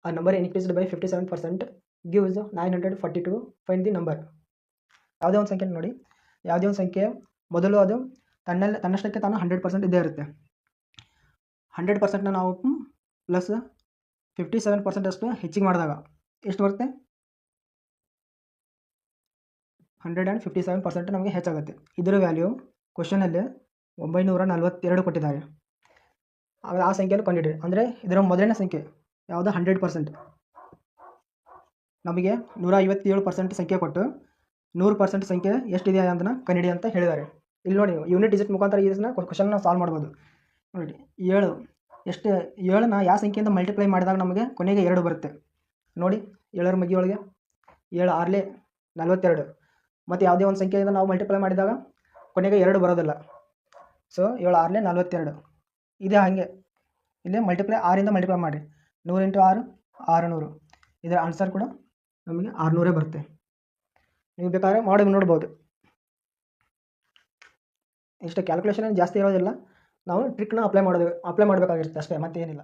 ಆ number increased by 57% gives 942. Find the number. ಯಾವುದೇ ಒಂದು ಸಂಖ್ಯೆ ನೋಡಿ, ಯಾವುದೇ ಒಂದು ಸಂಖ್ಯೆ ಮೊದಲು ಅದು ತನ್ನಷ್ಟಕ್ಕೆ ತಾನು 100% ಇದ್ದೇ ಇರುತ್ತೆ. 100%ನ ನಾವು ಪ್ಲಸ್ 57% ಅಷ್ಟು ಹೆಚ್ಚಿಗೆ ಮಾಡಿದಾಗ ಎಷ್ಟು ಬರುತ್ತೆ? 157% ನಮಗೆ ಹೆಚ್ಚಾಗುತ್ತೆ. ಇದರ ವ್ಯಾಲ್ಯೂ ಕ್ವಶನಲ್ಲಿ 942 ಕೊಟ್ಟಿದ್ದಾರೆ. ಆ ಸಂಖ್ಯೆಯನ್ನು ಕಂಡುಹಿಡಿಯಿರಿ. ಅಂದರೆ ಇದರ ಮೊದಲನೇ ಸಂಖ್ಯೆ ಯಾವುದು? 100%. ನಮಗೆ 157% ಸಂಖ್ಯೆ ಕೊಟ್ಟು 100% ಸಂಖ್ಯೆ ಎಷ್ಟಿದೆ ಅದನ್ನು ಕಂಡುಹಿಡಿ ಅಂತ ಹೇಳಿದ್ದಾರೆ. ಇಲ್ಲಿ ನೋಡಿ, ಯೂನಿಟ್ ಡಿಜಿಟ್ ಮುಖಾಂತರ ಇದನ್ನ ಕ್ವಶನ್ ನಾವು ಸಾಲ್ವ್ ಮಾಡ್ಬೋದು. ನೋಡಿ 7 ಎಷ್ಟು, 7ನ ಯಾವ ಸಂಖ್ಯೆಯಿಂದ ಮಲ್ಟಿಪ್ಲೈ ಮಾಡಿದಾಗ ನಮಗೆ ಕೊನೆಗೆ 2 ಬರುತ್ತೆ. ನೋಡಿ 7ರ ಮಗ್ಗಿಯೊಳಗೆ 7 6 42. ಮತ್ತು ಯಾವುದೇ ಒಂದು ಸಂಖ್ಯೆಯಿಂದ ನಾವು ಮಲ್ಟಿಪ್ಲೈ ಮಾಡಿದಾಗ ಕೊನೆಗೆ 2 ಬರೋದಿಲ್ಲ. ಸೊ 7 6 42 ಇದೆ. ಹಾಗೆ ಇಲ್ಲಿ ಮಲ್ಟಿಪ್ಲೈ 6ರಿಂದ ಮಲ್ಟಿಪ್ಲೈ ಮಾಡಿ 100 × 6 600. ಇದರ ಆನ್ಸರ್ ಕೂಡ ನಮಗೆ 600 ಬರುತ್ತೆ. ನೀವು ಬೇಕಾದ್ರೆ ಮಾಡಿ ನೋಡ್ಬೋದು. ಇಷ್ಟು ಕ್ಯಾಲ್ಕುಲೇಷನ್ ಜಾಸ್ತಿ ಇರೋದಿಲ್ಲ, ನಾವು ಟ್ರಿಕ್ನ ಅಪ್ಲೈ ಮಾಡಬೇಕಾಗಿರುತ್ತೆ ಅಷ್ಟೇ, ಮತ್ತೇನಿಲ್ಲ.